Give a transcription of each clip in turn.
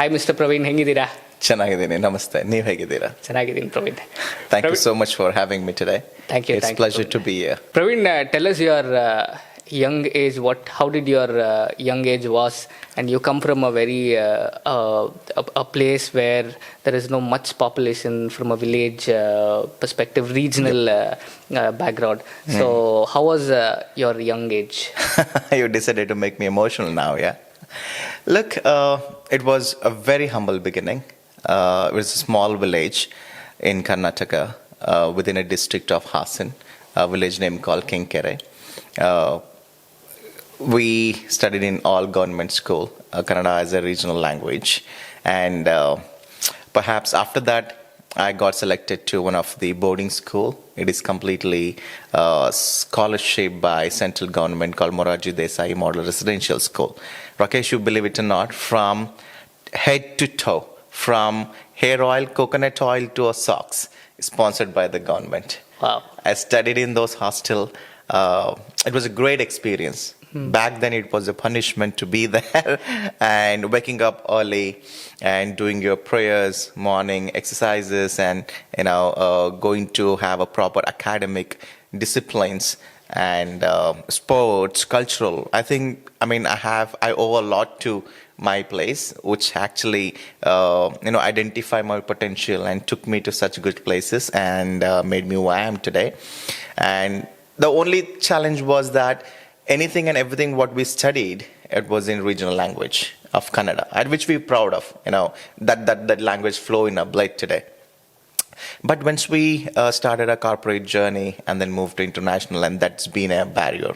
Hi, Mr. Praveen. ಹೆಂಗಿದ್ದೀರಾ? ಚೆನ್ನಾಗಿದ್ದೀನಿ, ನಮಸ್ತೆ. ನೀವು ಹೇಗಿದ್ದೀರಾ? ಚೆನ್ನಾಗಿದ್ದೀನಿ, Praveen. Thank you so much for having me today. Thank you. It's a pleasure to be here. Praveen, tell us your young age. How did your young age was? And you come from a very a place where there is no much population, from a village perspective, regional background. So, how was your young age? You decided to make me emotional now, yeah? Look, it was a very humble beginning. It was a small village in Karnataka within a district of Hassan, a village name called Kinkere. We studied in all government school, Kannada as a regional language. And perhaps after that, I got selected to one of the boarding school. It is completely scholarship by central government called Morarji Desai Model Residential School. Rakesh, you believe it or not, from head to toe, from hair oil, coconut oil to a socks, sponsored by the government. Wow. I studied in those hostel. It was a great experience. Back then it was a punishment to be there and waking up early and doing your prayers, morning exercises, and going to have a proper academic disciplines and sports, cultural. I owe a lot to my place, which actually identify my potential and took me to such good places and made me who I am today. And the only challenge was that anything and everything what we studied, it was in regional language of Kannada, at which we're proud of, that language flow in our blood today. But once we started a corporate journey and then moved to international, and that's been a barrier.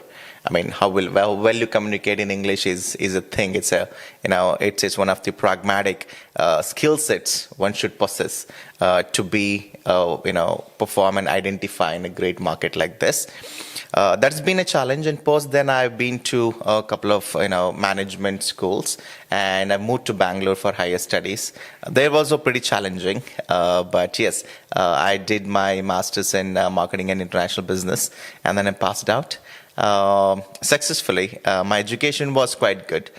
I mean, how well you communicate in English is a thing. It's it's one of the pragmatic skill sets one should possess to be perform and identify in a great market like this. That's been a challenge, and post then I've been to a couple of management schools, and I moved to Bangalore for higher studies. They were also pretty challenging, but yes, I did my master's in marketing and international business, and then I passed out successfully. My education was quite good.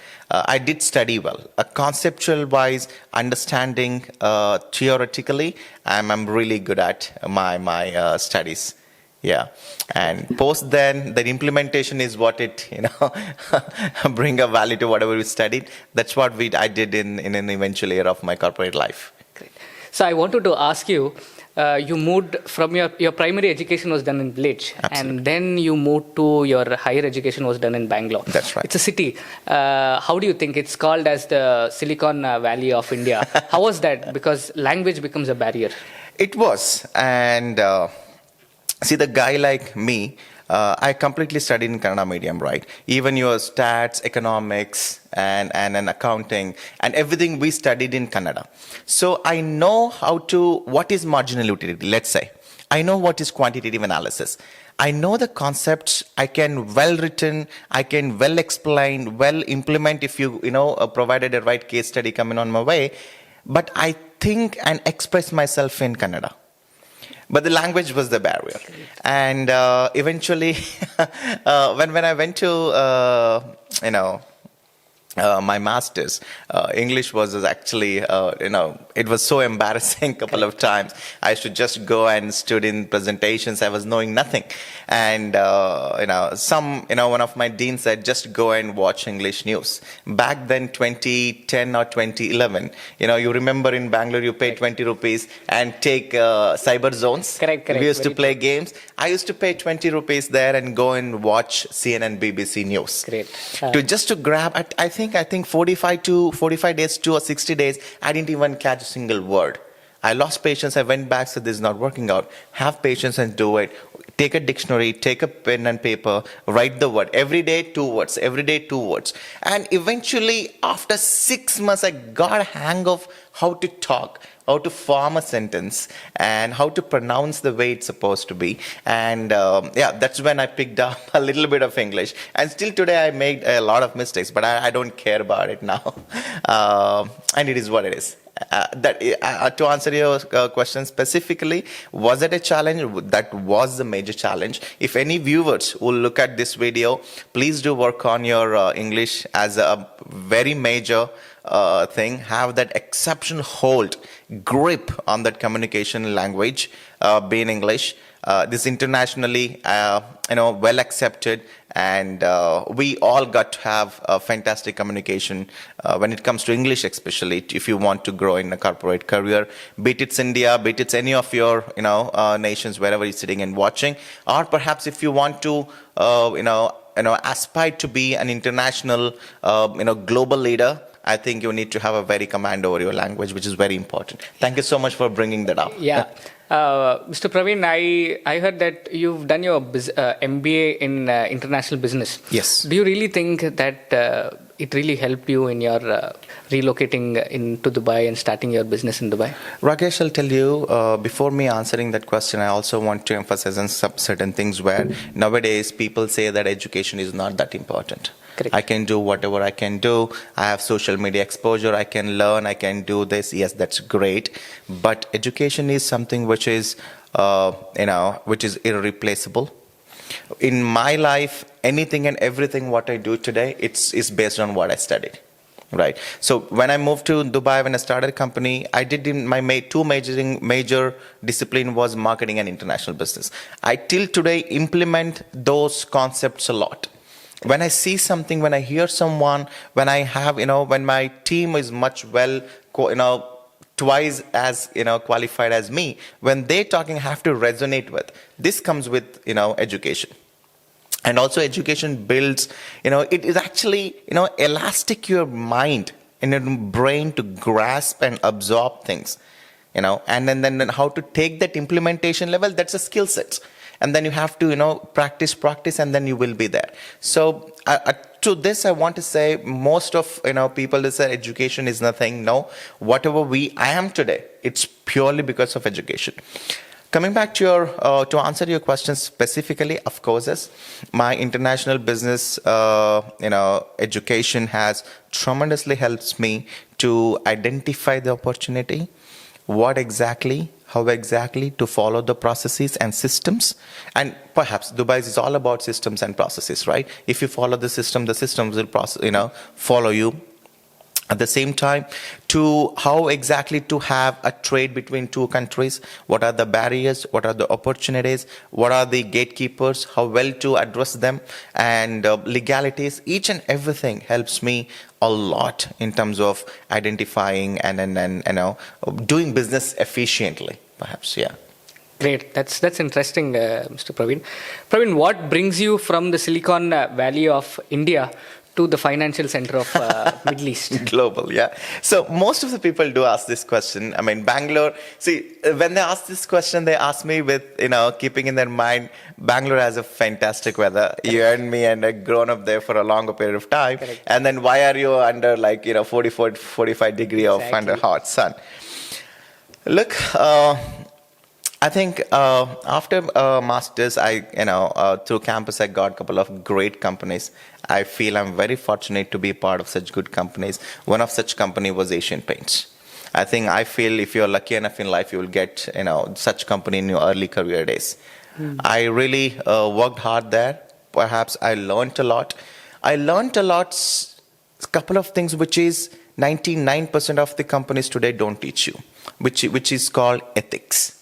I did study well. Conceptual wise, understanding theoretically, I'm really good at my studies. Yeah, and post then the implementation is what it bring a value to whatever we studied. That's what I did in an eventual year of my corporate life. Great. So I wanted to ask you. You moved from your primary education was done in village. Absolutely. And then you moved to your higher education was done in Bangalore. That's right. It's a city. How do you think it's called as the Silicon Valley of India? How was that? Because language becomes a barrier. It was, and see, the guy like me, I completely studied in Kannada medium, right? Even your stats, economics, and accounting, and everything we studied in Kannada. So I know what is marginal utility, let's say. I know what is quantitative analysis. I know the concepts. I can well written, I can well explain, well implement if you provided a right case study coming on my way. But I think and express myself in Kannada. But the language was the barrier. And eventually, when I went to, my master's, English was actually, it was so embarrassing couple of times. I used to just go and stood in presentations. I was knowing nothing. And, one of my deans said, just go and watch English news. Back then, 2010 or 2011, you remember in Bangalore, you pay 20 rupees and take cyber zones. Correct. We used to play games. I used to pay 20 rupees there and go and watch CNN, BBC news. Great. To grab, I think 45 days to 60 days, I didn't even catch a single word. I lost patience. I went back, said this is not working out. Have patience and do it. Take a dictionary, take a pen and paper, write the word. Every day, 2 words. Every day, 2 words. And eventually, after 6 months, I got a hang of how to talk, how to form a sentence, and how to pronounce the way it's supposed to be. And that's when I picked up a little bit of English. And still today, I made a lot of mistakes, but I don't care about it now. And it is what it is. To answer your question specifically, was it a challenge? That was the major challenge. If any viewers will look at this video, please do work on your English as a very major thing, have that exceptional hold, grip on that communication language, being English. This internationally, well accepted, and we all got to have a fantastic communication when it comes to English, especially if you want to grow in a corporate career. Be it's India, be it's any of your nations, wherever you're sitting and watching, or perhaps if you want to aspire to be an international global leader. I think you need to have a very command over your language, which is very important. Thank you so much for bringing that up. Yeah. Mr. Praveen, I heard that you've done your MBA in international business. Yes. Do you really think that it really helped you in your relocating into Dubai and starting your business in Dubai? Rakesh, I'll tell you, before me answering that question, I also want to emphasize on some certain things where nowadays people say that education is not that important. Correct. I can do whatever I can do. I have social media exposure. I can learn. I can do this. Yes, that's great. But education is something which is, which is irreplaceable. In my life, anything and everything what I do today, it's based on what I studied. Right. So when I moved to Dubai, when I started a company, I did in my two major discipline was marketing and international business. I till today implement those concepts a lot. When I see something, when I hear someone, when I have, when my team is much twice as, qualified as me, when they're talking, I have to resonate with. This comes with, education. And also education builds, it is actually, elastic your mind and your brain to grasp and absorb things, and then how to take that implementation level, that's a skill set. And then you have to, practice, and then you will be there. So to this, I want to say most of, people that say education is nothing. No, whatever I am today, it's purely because of education. Coming back to to answer your question specifically, of course, yes, my international business, education has tremendously helped me to identify the opportunity, how exactly to follow the processes and systems. And perhaps Dubai is all about systems and processes, right? If you follow the systems will follow you. At the same time, to how exactly to have a trade between two countries, what are the barriers, what are the opportunities, what are the gatekeepers, how well to address them, and legalities, each and everything helps me a lot in terms of identifying and doing business efficiently, perhaps, yeah. Great. That's interesting, Mr. Praveen. Praveen, what brings you from the Silicon Valley of India to the financial center of Middle East? Global, yeah. So most of the people do ask this question. I mean, Bangalore, see, when they ask this question, they ask me with, keeping in their mind, Bangalore has a fantastic weather. You and me and I've grown up there for a longer period of time. Correct. And then why are you under 44, 45 degree of under hot sun? Look, I think after masters, through campus, I got a couple of great companies. I feel I'm very fortunate to be part of such good companies. One of such company was Asian Paints. I feel if you're lucky enough in life, you will get such company in your early career days. I really worked hard there. Perhaps I learned a lot. A couple of things which is 99% of the companies today don't teach you, which is called ethics.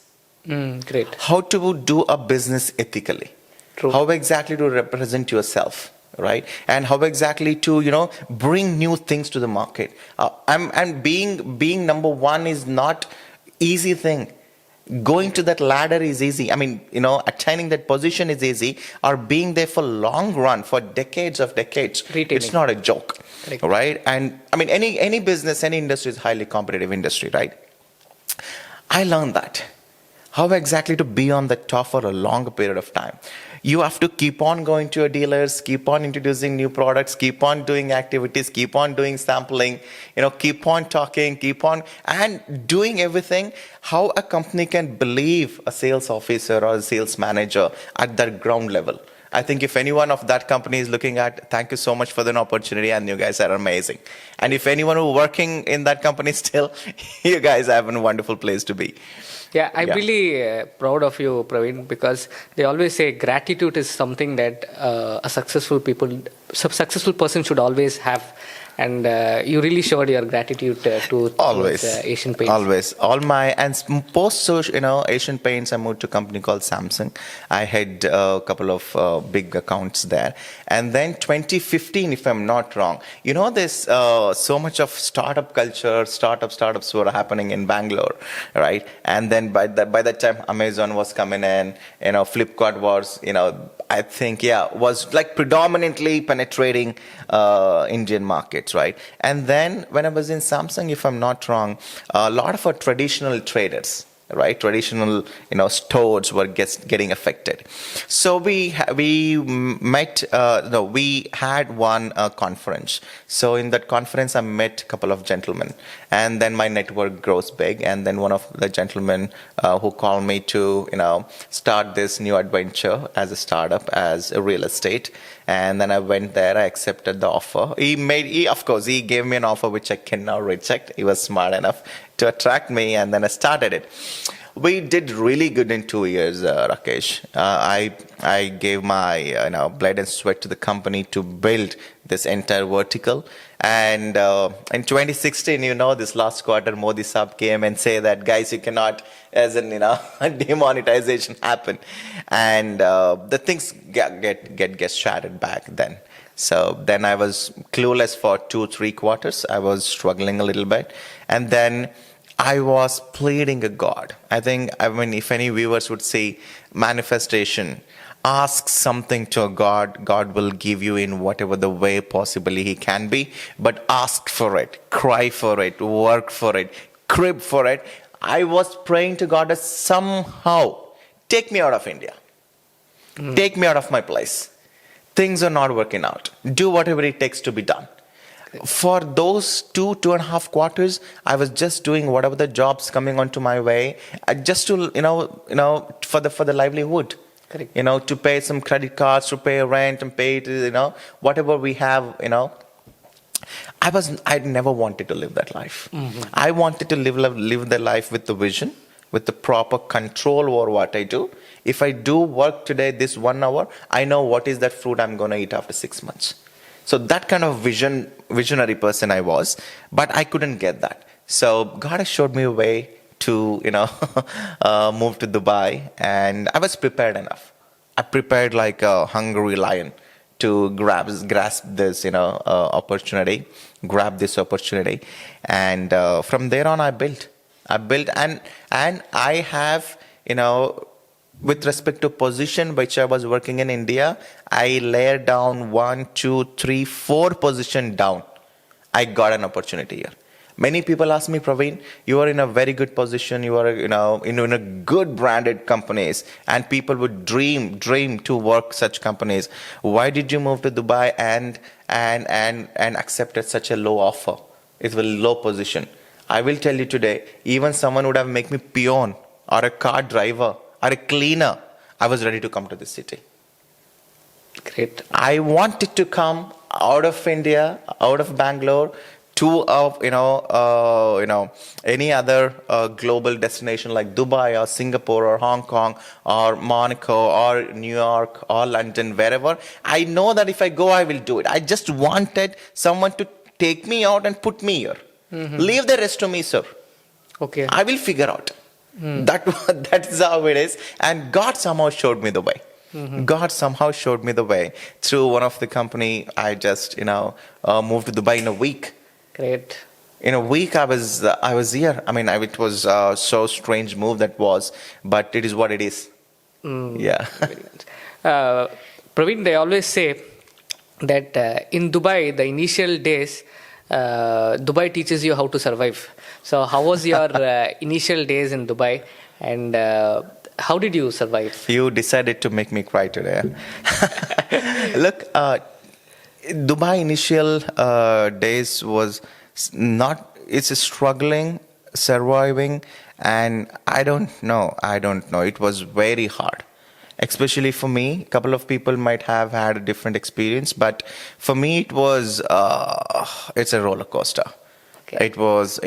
Great. How to do a business ethically. True. How exactly to represent yourself, right? And how exactly to, bring new things to the market. And being number one is not easy thing. Going to that ladder is easy. I mean, attaining that position is easy. Or being there for long run, for decades, Retaining. it's not a joke, Correct. right? And I mean, any business, any industry is highly competitive industry, right? I learned that. How exactly to be on the top for a longer period of time. You have to keep on going to your dealers, keep on introducing new products, keep on doing activities, keep on doing sampling, keep on talking, and doing everything. How a company can believe a sales officer or a sales manager at that ground level. I think if anyone of that company is looking at, thank you so much for the opportunity, and you guys are amazing. And if anyone who working in that company still, you guys have a wonderful place to be. Yeah, I'm Yeah. really proud of you, Praveen, because they always say gratitude is something that successful person should always have, and you really showed your gratitude towards Always, Asian Paints. always. All my and post social, Asian Paints. I moved to a company called Samsung. I had a couple of big accounts there, and then 2015, if I'm not wrong, there's so much of startup culture. Startups were happening in Bangalore, right? And then by that time, Amazon was coming in. Flipkart was, I think, was like predominantly penetrating Indian markets, right? And then when I was in Samsung, if I'm not wrong, a lot of our traditional traders, right, traditional stores were getting affected. So we had one conference. So in that conference, I met a couple of gentlemen, and then my network grows big. And then one of the gentlemen who called me to start this new adventure as a startup, as a real estate. And then I went there. I accepted the offer. Of course, he gave me an offer which I cannot reject. He was smart enough to attract me, and then I started it. We did really good in 2 years, Rakesh. I gave my blood and sweat to the company to build this entire vertical. And in 2016, this last quarter, Modi Saab came and say that, guys, you cannot, as in, demonetization happen. And the things get shattered back then. So then I was clueless for 2-3 quarters. I was struggling a little bit. And then I was pleading a God. I mean, if any viewers would say manifestation, ask something to a God. God will give you in whatever the way possibly He can be. But ask for it, cry for it, work for it, crib for it. I was praying to God that somehow take me out of India. Take me out of my place. Things are not working out. Do whatever it takes to be done. For those 2.5 quarters, I was just doing whatever the jobs coming onto my way, just to for the livelihood. Correct. To pay some credit cards, to pay rent, and pay whatever we have. I never wanted to live that life. Mm-hmm. I wanted to live the life with the vision, with the proper control over what I do. If I do work today, this 1 hour, I know what is that fruit I'm going to eat after 6 months. So that kind of visionary person I was, but I couldn't get that. So God has showed me a way to, move to Dubai, and I was prepared enough. I prepared like a hungry lion to grasp this, opportunity, grab this opportunity, and from there on, I built, and I have, with respect to position which I was working in India, I laid down 1, 2, 3, 4 position down. I got an opportunity here. Many people ask me, Praveen, you are in a very good position. You are, in a good branded companies, and people would dream to work such companies. Why did you move to Dubai and accepted such a low offer? It's a low position. I will tell you today, even someone would have made me peon or a car driver or a cleaner, I was ready to come to this city. Great. I wanted to come out of India, out of Bangalore, to any other global destination like Dubai or Singapore or Hong Kong or Monaco or New York or London, wherever. I know that if I go, I will do it. I just wanted someone to take me out and put me here. Mm-hmm. Leave the rest to me, sir. Okay. I will figure out. That is how it is. And God somehow showed me the way. Mm-hmm. God somehow showed me the way. Through one of the company, I just, moved to Dubai in a week. Great. In a week, I was here. I mean, it was so strange move that was, but it is what it is. Yeah. Praveen, they always say that in Dubai, the initial days, Dubai teaches you how to survive. So how was your initial days in Dubai, and how did you survive? You decided to make me cry today. Look, Dubai initial days was it's a struggling, surviving, and I don't know. It was very hard. Especially for me, a couple of people might have had a different experience, but for me it was, it's a roller coaster. Okay. It was,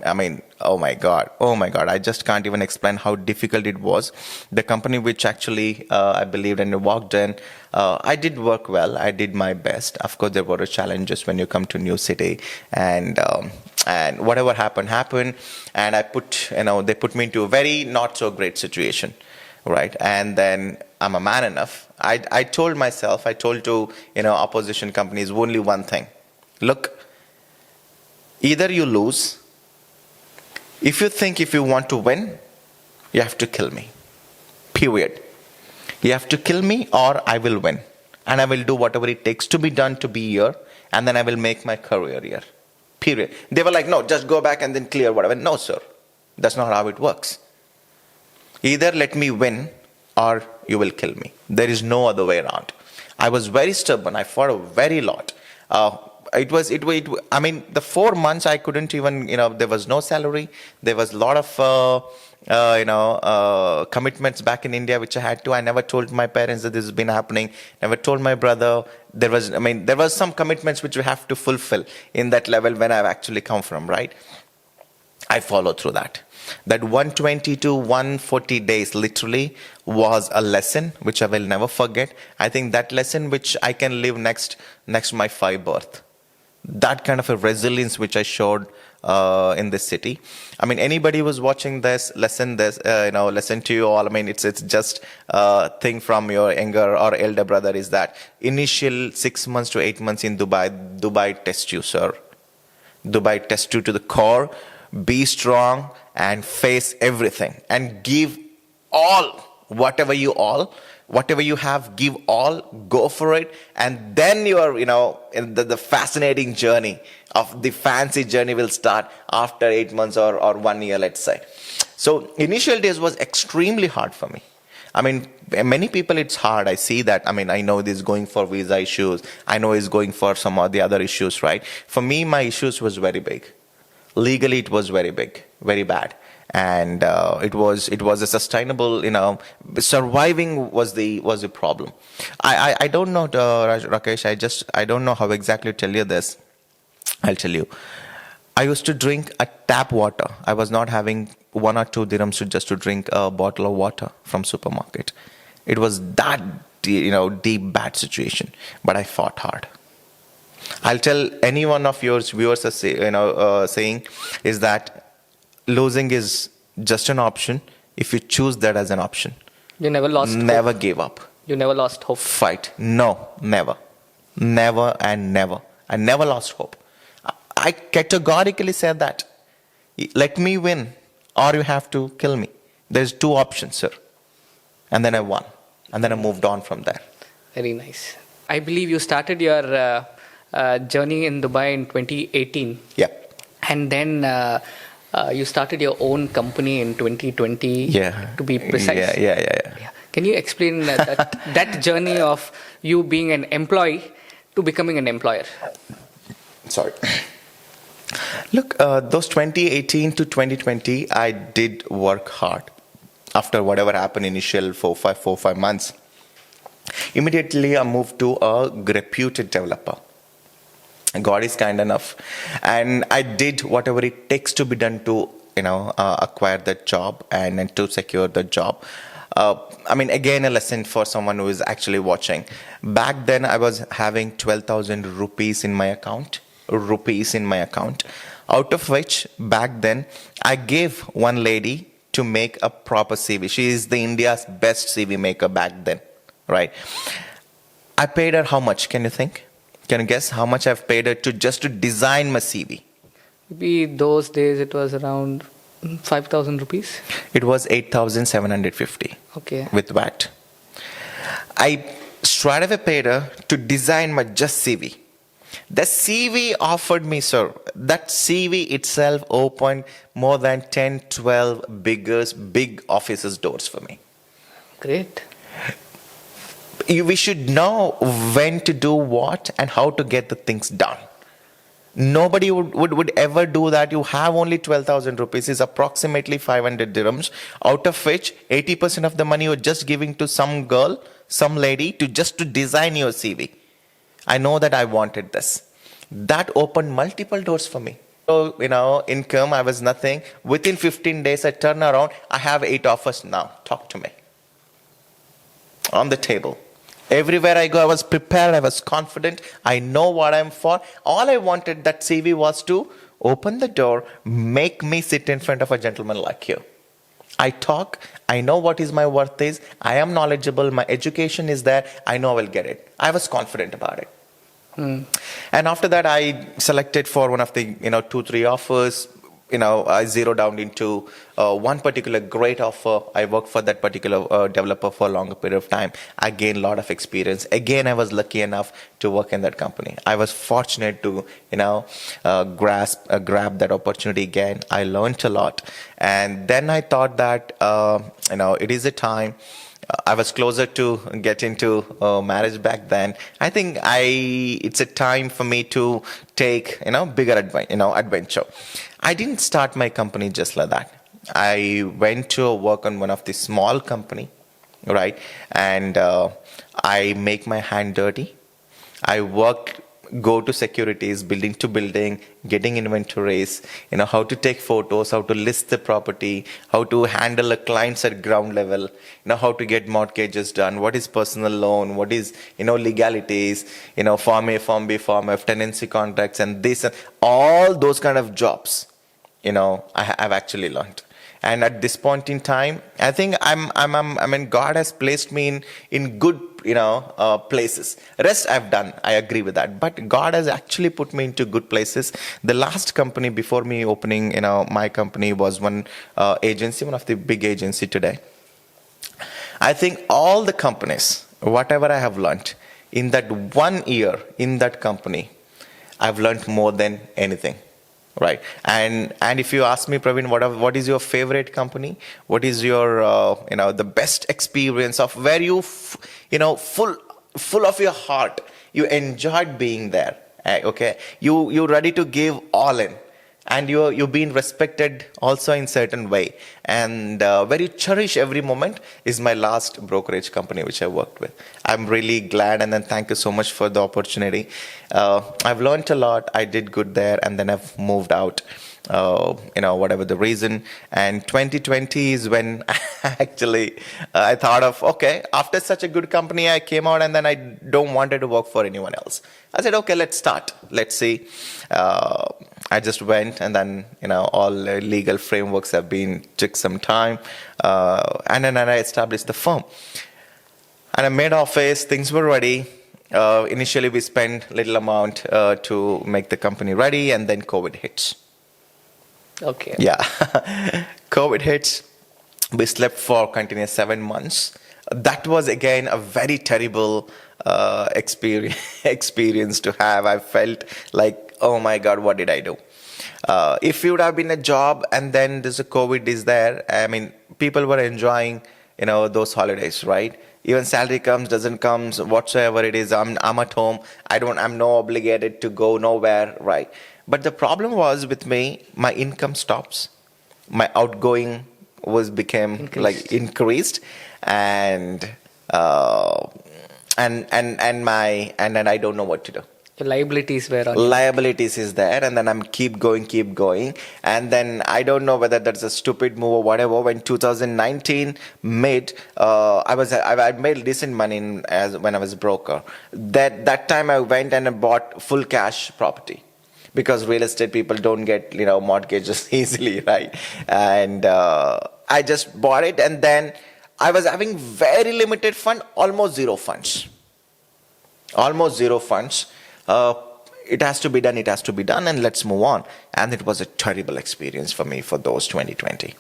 I mean, oh my God. I just can't even explain how difficult it was. The company which actually I believed and walked in, I did work well. I did my best. Of course, there were challenges when you come to new city, and whatever happened. And they put me into a very not so great situation, right? And then I'm a man enough. I told myself, I told to opposition companies only one thing: look. Either you lose. If you want to win, you have to kill me. Period. You have to kill me or I will win. And I will do whatever it takes to be done to be here. And then I will make my career here. Period. They were like, no, just go back and then clear whatever. No, sir. That's not how it works. Either let me win or you will kill me. There is no other way around. I was very stubborn. I fought a very lot. I mean, the 4 months I couldn't even, there was no salary. There was a lot of, commitments back in India, which I had to. I never told my parents that this has been happening. Never told my brother. There was some commitments which we have to fulfill in that level when I've actually come from, right? I followed through that. That 120 to 140 days literally was a lesson which I will never forget. I think that lesson which I can live next my 5 birth. That kind of a resilience which I showed in this city. I mean, anybody who's watching this, listen to you all. I mean, it's just a thing from your younger or elder brother is that initial 6 months to 8 months in Dubai tests you, sir. Dubai tests you to the core. Be strong and face everything and give all, whatever you have, give all, go for it. And then you are, in the fascinating journey of the fancy journey will start after 8 months or 1 year, let's say. So initial days was extremely hard for me. I mean, many people it's hard. I see that. I mean, I know this going for visa issues. I know he's going for some of the other issues, right? For me, my issues was very big. Legally, it was very big, very bad. And it was a sustainable, surviving was the problem. I don't know, Rakesh. I don't know how exactly to tell you this. I'll tell you. I used to drink a tap water. I was not having 1 or 2 dirhams just to drink a bottle of water from supermarket. It was that deep bad situation. But I fought hard. I'll tell any one of your viewers saying is that losing is just an option if you choose that as an option. You never lost hope. Never give up. You never lost hope. Fight. No, never. Never and never. I never lost hope. I categorically said that. Let me win or you have to kill me. There's 2 options, sir. And then I won. And then I moved on from there. Very nice. I believe you started your journey in Dubai in 2018. Yeah. And then you started your own company in 2020, to be precise. Yeah. Can you explain that journey of you being an employee to becoming an employer? Sorry. Look, those 2018 to 2020, I did work hard. After whatever happened initial 4-5 months, immediately I moved to a reputed developer. God is kind enough, and I did whatever it takes to be done to acquire that job and to secure the job. I mean, again, a lesson for someone who is actually watching. Back then, I was having 12,000 rupees in my account. Out of which, back then, I gave one lady to make a proper CV. She is the India's best CV maker back then, right? I paid her how much? Can you think? Can you guess how much I've paid her to design my CV? Maybe those days it was around 5,000 rupees. It was 8,750. Okay. With VAT. I straight away paid her to design my just CV. The CV offered me, sir, that CV itself opened more than 10, 12 big offices doors for me. Great. We should know when to do what and how to get the things done. Nobody would ever do that. You have only 12,000 rupees, is approximately 500 dirhams, out of which 80% of the money you're just giving to some girl, some lady, to design your CV. I know that I wanted this. That opened multiple doors for me. So, income, I was nothing. Within 15 days, I turn around, I have 8 offers now. Talk to me. On the table. Everywhere I go, I was prepared, I was confident, I know what I'm for. All I wanted that CV was to open the door, make me sit in front of a gentleman like you. I talk, I know what is my worth is, I am knowledgeable, my education is there, I know I will get it. I was confident about it. And after that, I selected for one of the 2-3 offers. I zeroed down into one particular great offer. I worked for that particular developer for a longer period of time. I gained a lot of experience. Again, I was lucky enough to work in that company. I was fortunate to grab that opportunity again. I learned a lot, and then I thought that it is a time. I was closer to get into marriage back then. I think it's a time for me to take bigger adventure. I didn't start my company just like that. I went to work on one of the small company, right? And I make my hand dirty. I go to securities, building to building, getting inventories, how to take photos, how to list the property, how to handle the clients at ground level, how to get mortgages done, what is personal loan, what is, legalities, Form A, Form B, Form F, tenancy contracts, and this, and all those kind of jobs, I've actually learned. And at this point in time, I think God has placed me in good, places. Rest I've done, I agree with that. But God has actually put me into good places. The last company before me opening, my company was one agency, one of the big agency today. I think all the companies, whatever I have learned in that 1 year in that company, I've learned more than anything. Right. And if you ask me, Praveen, what is your favorite company? What is your, the best experience of where you, full of your heart, you enjoyed being there. Okay. You're ready to give all in. And you're being respected also in certain way. And where you cherish every moment is my last brokerage company which I worked with. I'm really glad, and then thank you so much for the opportunity. I've learned a lot. I did good there, and then I've moved out. Whatever the reason. And 2020 is when actually I thought of, okay, after such a good company, I came out and then I don't wanted to work for anyone else. I said, okay, let's start. Let's see. I just went, and then, all legal frameworks took some time. And then I established the firm. And I made office, things were ready. Initially, we spent little amount to make the company ready, and then COVID hits. Okay. Yeah. COVID hits. We slept for continuous 7 months. That was again a very terrible experience to have. I felt like, oh my God, what did I do? If it would have been a job and then there's a COVID is there, I mean, people were enjoying, those holidays, right? Even salary comes, doesn't comes, whatsoever it is, I'm at home. I'm no obligated to go nowhere, right? But the problem was with me, my income stops. My outgoing became increased, and then I don't know what to do. The liabilities were on. Liabilities is there, and then I'm keep going, and then I don't know whether that's a stupid move or whatever. When 2019 mid, I made decent money when I was a broker. That time I went and I bought full cash property. Because real estate people don't get, mortgages easily, right? And I just bought it, and then I was having very limited fund, almost zero funds. It has to be done, and let's move on. And it was a terrible experience for me for those 2020.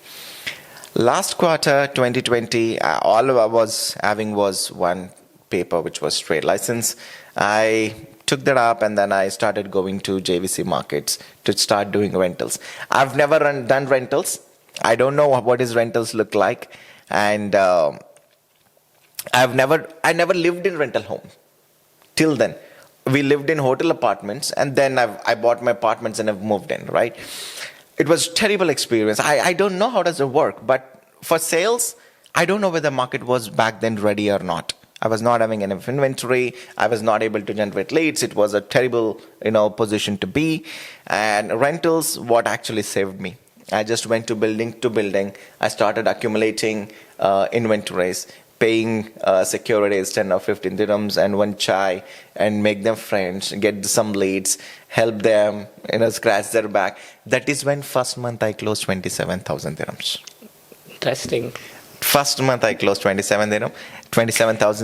Last quarter, 2020, all I was having was one paper, which was trade license. I took that up, and then I started going to JVC markets to start doing rentals. I've never done rentals. I don't know what is rentals look like, and I never lived in rental home. Till then, we lived in hotel apartments, and then I bought my apartments and I've moved in. Right? It was a terrible experience. I don't know how does it work, but for sales, I don't know whether the market was back then ready or not. I was not having enough inventory. I was not able to generate leads. It was a terrible, position to be. And rentals, what actually saved me? I just went to building. I started accumulating inventories, paying securities 10 or 15 dirhams and one chai, and make them friends, get some leads, help them, scratch their back. That is when first month I closed 27,000 dirhams. Interesting. First month I closed 27,000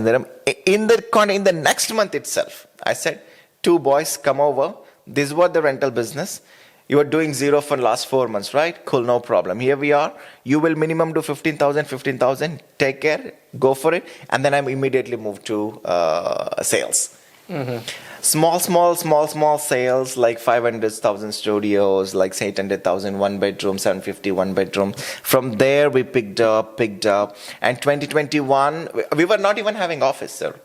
dirham. In the next month itself, I said, 2 boys, come over. This was the rental business. You are doing zero for last 4 months, right? Cool, no problem. Here we are. You will minimum do 15,000. Take care, go for it. And then I'm immediately moved to sales. Mm-hmm. Small sales, like 500,000 studios, like 800,000 one bedroom, 750 one bedroom. From there, we picked up. And 2021, we were not even having office, sir.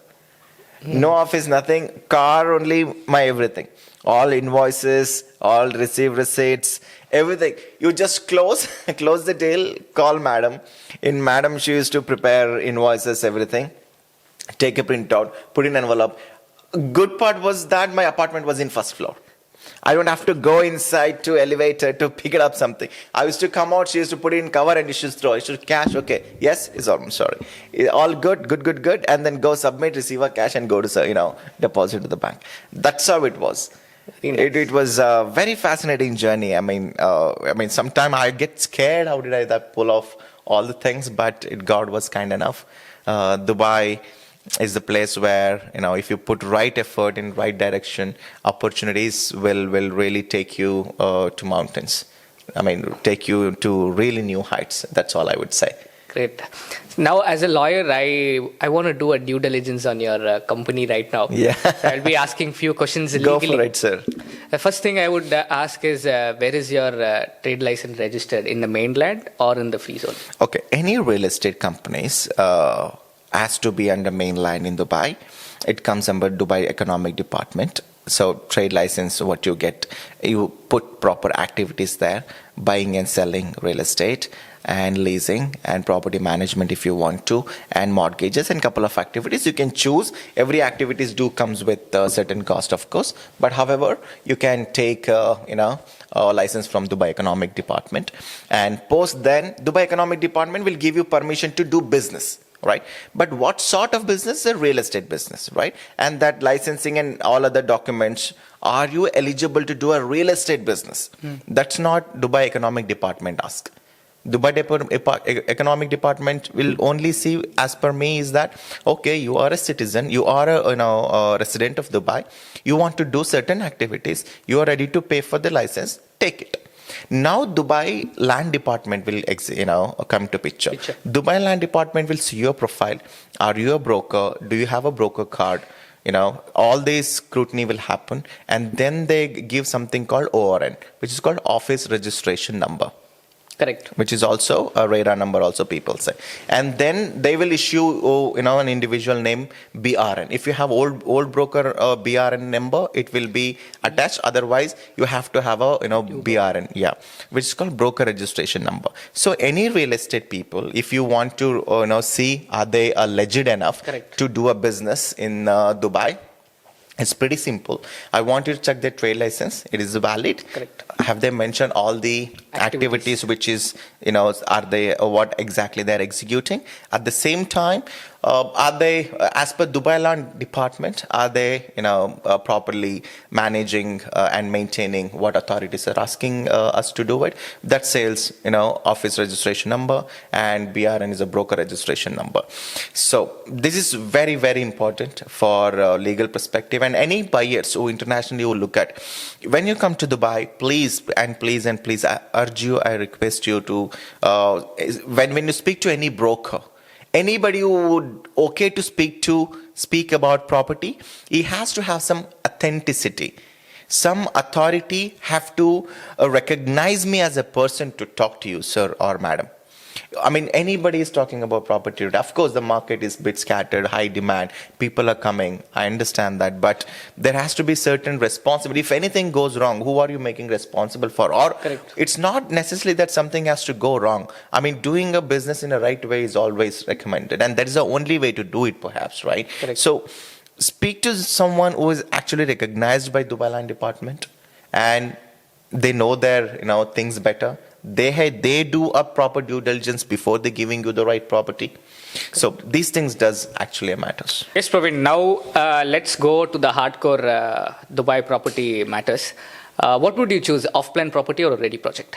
No office, nothing. Car only, my everything. All invoices, all receipts, everything. You just close the deal, call madam. In madam, she used to prepare invoices, everything. Take a printout, put in envelope. Good part was that my apartment was in first floor. I don't have to go inside to elevator to pick it up something. I used to come out, she used to put it in cover and she used to throw. She should cash, okay. Yes, it's all, I'm sorry. All good. And then go submit, receive a cash and go to, deposit to the bank. That's how it was. It was a very fascinating journey. I mean, sometimes I get scared. How did I pull off all the things? But God was kind enough. Dubai is the place where, if you put right effort in right direction, opportunities will really take you to mountains. I mean, take you to really new heights. That's all I would say. Great. Now, as a lawyer, I want to do a due diligence on your company right now. Yeah. So I'll be asking few questions legally. Go for it, sir. The first thing I would ask is, where is your trade license registered? In the mainland or in the free zone? Okay. Any real estate companies has to be under mainland in Dubai. It comes under Dubai Economic Department. So trade license, what you get, you put proper activities there, buying and selling real estate and leasing and property management if you want to, and mortgages and couple of activities. You can choose. Every activities comes with a certain cost, of course. But however, you can take, a license from Dubai Economic Department. And post then, Dubai Economic Department will give you permission to do business. Right. But what sort of business? A real estate business, right? And that licensing and all other documents, are you eligible to do a real estate business? That's not Dubai Economic Department ask. Dubai Economic Department will only see, as per me, is that, okay, you are a citizen, you are a resident of Dubai, you want to do certain activities, you are ready to pay for the license, take it. Now Dubai Land Department will come to picture. Dubai Land Department will see your profile. Are you a broker? Do you have a broker card? All this scrutiny will happen, and then they give something called ORN, which is called Office Registration Number. Correct. Which is also a radar number, also people say. And then they will issue, an individual name, BRN. If you have old broker BRN number, it will be attached. Otherwise, you have to have a, BRN, which is called broker registration number. So any real estate people, if you want to, see, are they legit enough to do a business in Dubai? It's pretty simple. I want you to check their trade license. It is valid. Correct. Have they mentioned all the activities which is, are they, what exactly they're executing? At the same time, are they, as per Dubai Land Department, are they, properly managing and maintaining what authorities are asking us to do it? That sales, office registration number, and BRN is a broker registration number. So this is very, very important for legal perspective. And any buyers who internationally will look at, when you come to Dubai, please, I urge you, I request you to, when you speak to any broker, anybody who would okay to speak about property, he has to have some authenticity. Some authority have to recognize me as a person to talk to you, sir or madam. I mean, anybody is talking about property. Of course, the market is a bit scattered, high demand, people are coming. I understand that, but there has to be certain responsibility. If anything goes wrong, who are you making responsible for? Or Correct. it's not necessarily that something has to go wrong. I mean, doing a business in a right way is always recommended, and that is the only way to do it, perhaps, right? Correct. So, speak to someone who is actually recognized by Dubai Land Department, and they know their things better. They do a proper due diligence before they giving you the right property. So these things does actually matters. Yes, Praveen. Now let's go to the hardcore Dubai property matters. What would you choose, off-plan property or a ready project?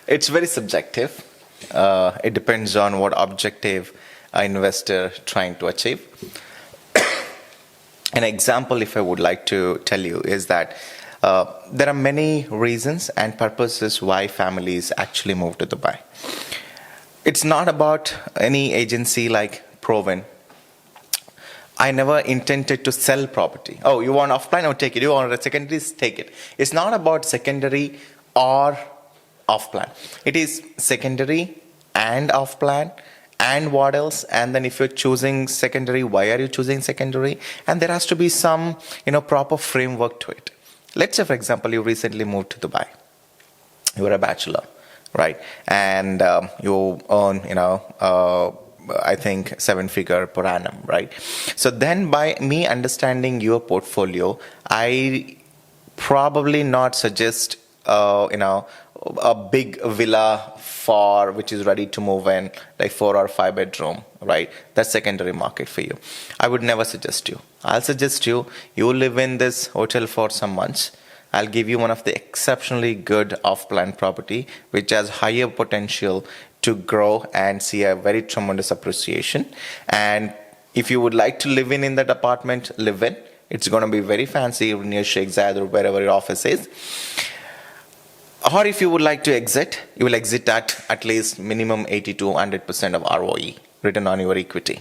It's very subjective. It depends on what objective an investor trying to achieve. An example, if I would like to tell you, is that there are many reasons and purposes why families actually move to Dubai. It's not about any agency like Prowin. I never intended to sell property. Oh, you want off-plan? Oh, take it. You want a secondary? Take it. It's not about secondary or off-plan. It is secondary and off-plan. And what else? And then if you're choosing secondary, why are you choosing secondary? And there has to be some, proper framework to it. Let's say, for example, you recently moved to Dubai. You were a bachelor, right? And you earn, I think 7-figure per annum, right? So then by me understanding your portfolio, I probably not suggest, a big villa which is ready to move in, like 4 or 5 bedroom, right? That's secondary market for you. I would never suggest you. I'll suggest you live in this hotel for some months. I'll give you one of the exceptionally good off-plan property, which has higher potential to grow and see a very tremendous appreciation. And if you would like to live in that apartment, live in. It's going to be very fancy near Sheikh Zayed or wherever your office is. Or if you would like to exit, you will exit at least minimum 80 to 100% of ROE, return on your equity.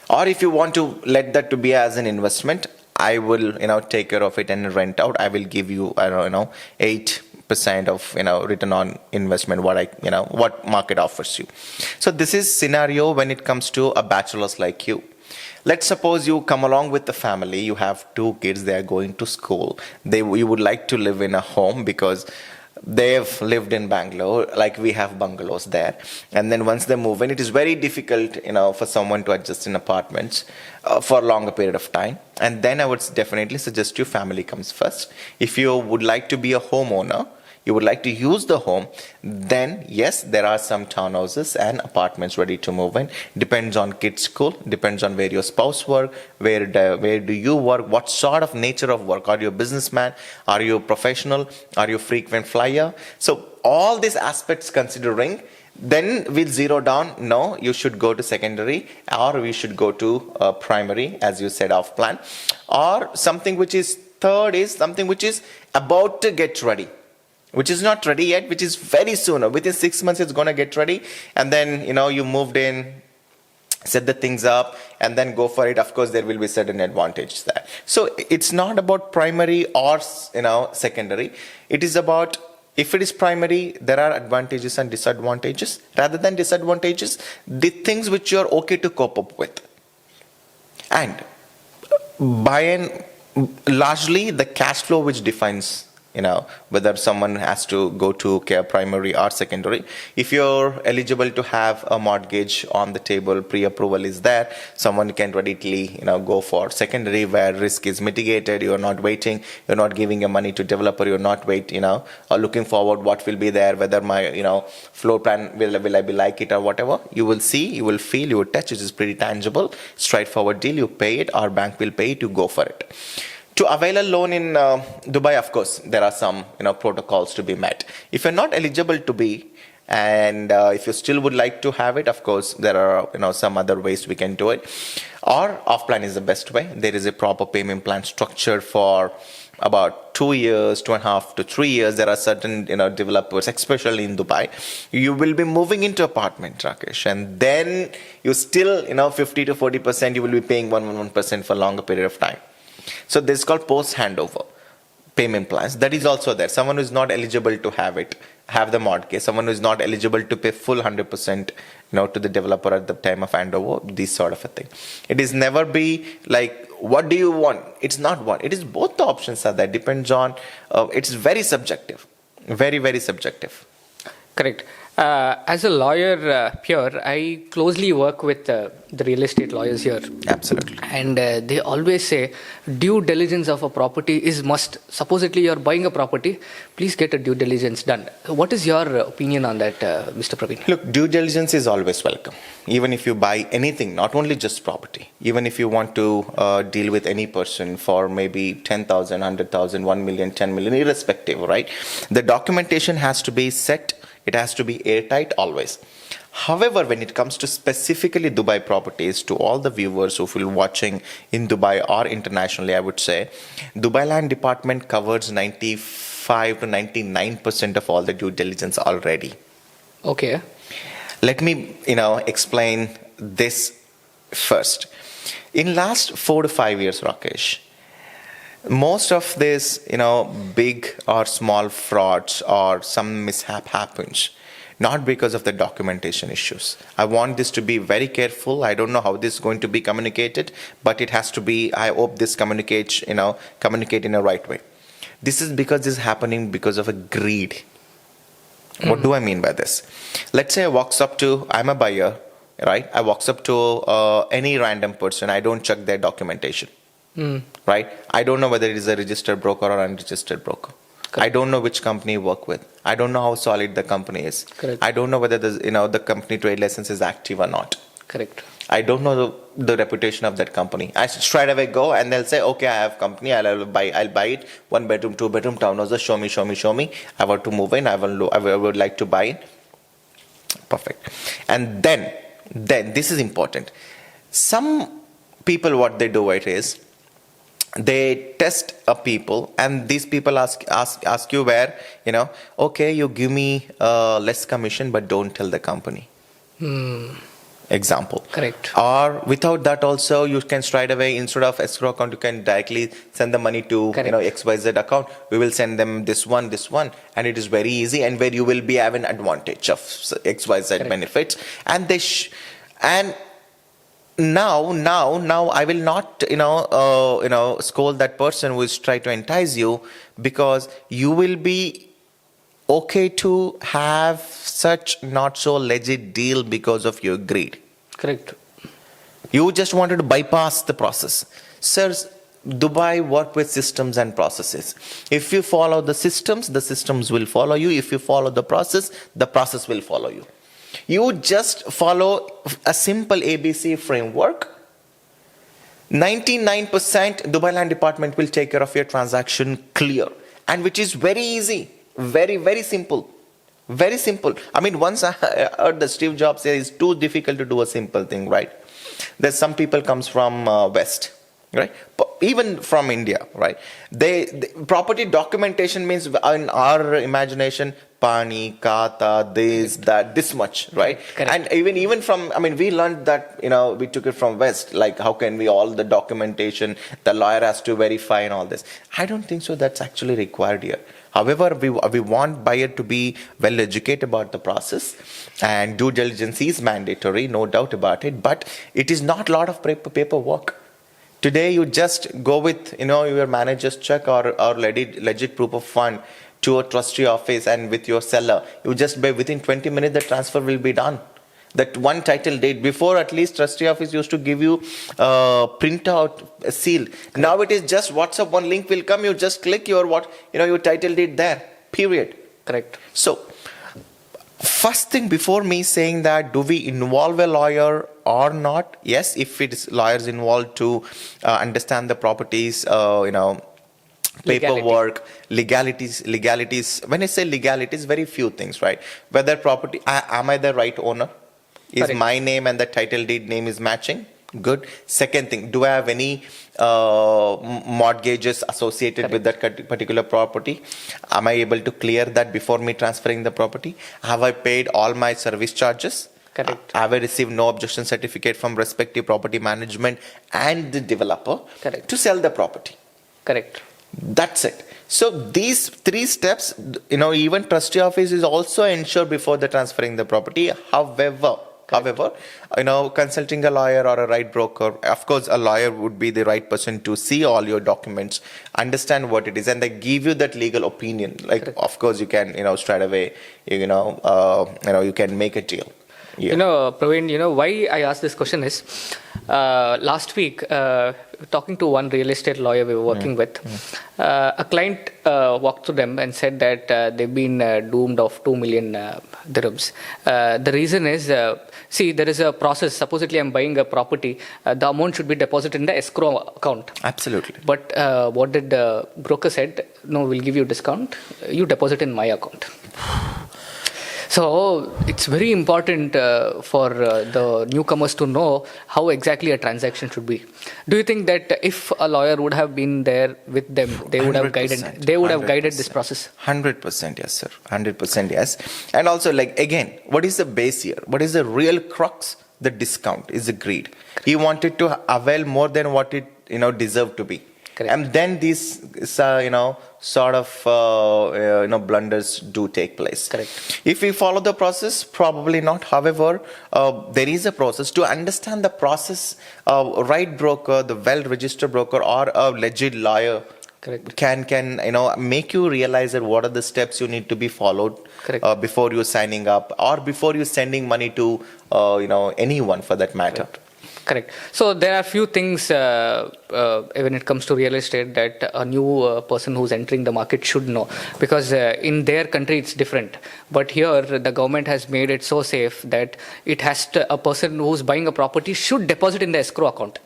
Or if you want to let that to be as an investment, I will, take care of it and rent out. I will give you, 8% of, return on investment, what market offers you. So this is scenario when it comes to a bachelor's like you. Let's suppose you come along with the family. You have 2 kids. They are going to school. You would like to live in a home because they've lived in Bangalore, like we have bungalows there. And then once they move in, it is very difficult, for someone to adjust in apartments for a longer period of time. And then I would definitely suggest your family comes first. If you would like to be a homeowner, you would like to use the home, then yes, there are some townhouses and apartments ready to move in. Depends on kids' school, depends on where your spouse work, where do you work, what sort of nature of work. Are you a businessman? Are you a professional? Are you a frequent flyer? So all these aspects considering, then we'll zero down. No, you should go to secondary, or we should go to primary, as you said, off plan. Or something which is third is something which is about to get ready, which is not ready yet, which is very soon. Within 6 months, it's going to get ready. And then, you moved in, set the things up, and then go for it. Of course, there will be certain advantages there. So it's not about primary or, secondary. It is about, if it is primary, there are advantages and disadvantages. Rather than disadvantages, the things which you're okay to cope up with. And by and largely, the cash flow which defines whether someone has to go to care primary or secondary. If you're eligible to have a mortgage on the table, pre-approval is there, someone can readily, go for secondary where risk is mitigated. You're not waiting, you're not giving your money to developer, you're not or looking forward what will be there, whether my, floor plan, will I be like it or whatever. You will see, you will feel, you will touch, it is pretty tangible, straightforward deal, you pay it, our bank will pay it, you go for it. To avail a loan in Dubai, of course, there are some protocols to be met. If you're not eligible to be, and if you still would like to have it, of course, there are some other ways we can do it. Or off-plan is the best way. There is a proper payment plan structured for about 2 years, 2.5 to 3 years. There are certain developers, especially in Dubai. You will be moving into apartment, Rakesh, and then you still 50 to 40% you will be paying 1% for a longer period of time. So this is called post handover payment plans. That is also there. Someone who is not eligible to have it have the mortgage, someone who is not eligible to pay full 100%, to the developer at the time of handover, this sort of a thing. It is never be like, what do you want? It's not one. It is both the options are there. Depends on, it's very subjective. Very, very subjective. Correct. As a lawyer, Pure, I closely work with the real estate lawyers here. Absolutely. And they always say due diligence of a property is must. Supposedly you're buying a property, please get a due diligence done. What is your opinion on that, Mr. Praveen? Look, due diligence is always welcome. Even if you buy anything, not only just property, even if you want to deal with any person for maybe 10,000, 100,000, 1 million, 10 million, irrespective, right? The documentation has to be set. It has to be airtight always. However, when it comes to specifically Dubai properties, to all the viewers who will watching in Dubai or internationally, I would say, Dubai Land Department covers 95 to 99% of all the due diligence already. Okay. Let me, explain this first. In last 4 to 5 years, Rakesh, most of this, big or small frauds or some mishap happens, not because of the documentation issues. I want this to be very careful. I don't know how this is going to be communicated, but it has to be, I hope this communicate in a right way. This is because this is happening because of a greed. What do I mean by this? Let's say I'm a buyer, right? I walks up to any random person. I don't check their documentation. Right? I don't know whether it is a registered broker or unregistered broker. Correct. I don't know which company you work with. I don't know how solid the company is. Correct. I don't know whether the company trade license is active or not. Correct. I don't know the reputation of that company. I straight away go and they'll say, okay, I have company. I'll buy it. 1 bedroom, 2 bedroom, townhouses. Show me. I want to move in. I would like to buy it. Perfect. And then this is important. Some people, what they do is, they test people, and these people ask you where, okay, you give me less commission, but don't tell the company. Example. Correct. Or without that also, you can straight away, instead of escrow account, you can directly send the money to XYZ account. We will send them this one, and it is very easy, and where you will be having advantage of XYZ Correct. Benefits, and Now I will not, scold that person who is trying to entice you, because you will be okay to have such not so legit deal because of your greed. Correct. You just wanted to bypass the process. Sirs, Dubai work with systems and processes. If you follow the systems will follow you. If you follow the process will follow you. You just follow a simple ABC framework. 99% Dubai Land Department will take care of your transaction clear, and which is very easy, very, very simple. Very simple. I mean, once I heard the Steve Jobs say it's too difficult to do a simple thing, right? There's some people comes from West, right? Even from India, right? The property documentation means, in our imagination, pani, kata, this much, right? Correct. And even from, we learned that, we took it from West, like how can we all the documentation, the lawyer has to verify and all this. I don't think so that's actually required here. However, we want buyer to be well educated about the process, and due diligence is mandatory, no doubt about it, but it is not a lot of paperwork. Today, you just go with, your manager's check or legit proof of fund to a trustee office, and with your seller, you just within 20 minutes, the transfer will be done. That one title date, before at least trustee office used to give you print out a seal. Correct. Now it is just WhatsApp, one link will come, you just click your title deed there, period. Correct. So, first thing before me saying that, do we involve a lawyer or not? Yes, if it is lawyers involved to understand the properties, paperwork, legalities. When I say legalities, very few things, right? Whether property, am I the right owner? Is Correct. My name and the title deed name is matching? Good. Second thing, do I have any mortgages associated Correct. with that particular property? Am I able to clear that before me transferring the property? Have I paid all my service charges? Correct. Have I received no objection certificate from respective property management and the developer Correct. to sell the property? Correct. That's it. So these three steps, even trustee office is also ensured before the transferring the property. However, consulting a lawyer or a right broker, of course, a lawyer would be the right person to see all your documents, understand what it is, and they give you that legal opinion. Like, correct. Of course, you can, straight away, you can make a deal. Yeah. Praveen, why I asked this question is, last week, talking to one real estate lawyer we were working with, a client walked to them and said that they've been doomed of 2 million dirhams. The reason is, see, there is a process. Supposedly, I'm buying a property. The amount should be deposited in the escrow account. Absolutely. But what did the broker said? No, we'll give you a discount. You deposit in my account. So it's very important for the newcomers to know how exactly a transaction should be. Do you think that if a lawyer would have been there with them, they would have guided? They would have guided this process. 100% yes, sir. 100% yes. And also, again, what is the base here? What is the real crux? The discount is agreed. He wanted to avail more than what it deserved to be. Correct. And then these sort of blunders do take place. Correct. If we follow the process, probably not. However, there is a process. To understand the process, right broker, the well-registered broker, or a legit lawyer, correct, can make you realize that what are the steps you need to be followed, correct, before you're signing up or before you're sending money to anyone for that matter. Correct. Correct. So there are few things when it comes to real estate that a new person who's entering the market should know, because in their country it's different. But here the government has made it so safe that it has to, a person who's buying a property should deposit in the escrow account.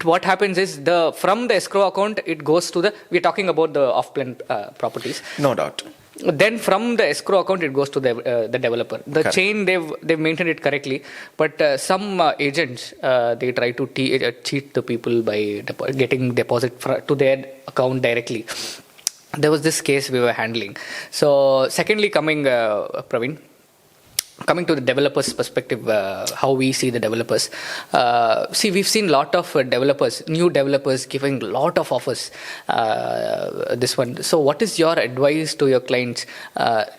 What happens is from the escrow account it goes to we're talking about the off-plan properties. No doubt. Then from the escrow account it goes to the developer. The correct. Chain they've maintained it correctly, but some agents they try to cheat the people by getting deposit to their account directly. There was this case we were handling. So secondly, Praveen, coming to the developers' perspective, how we see the developers. See, we've seen a lot of new developers giving a lot of offers. This one. So what is your advice to your clients?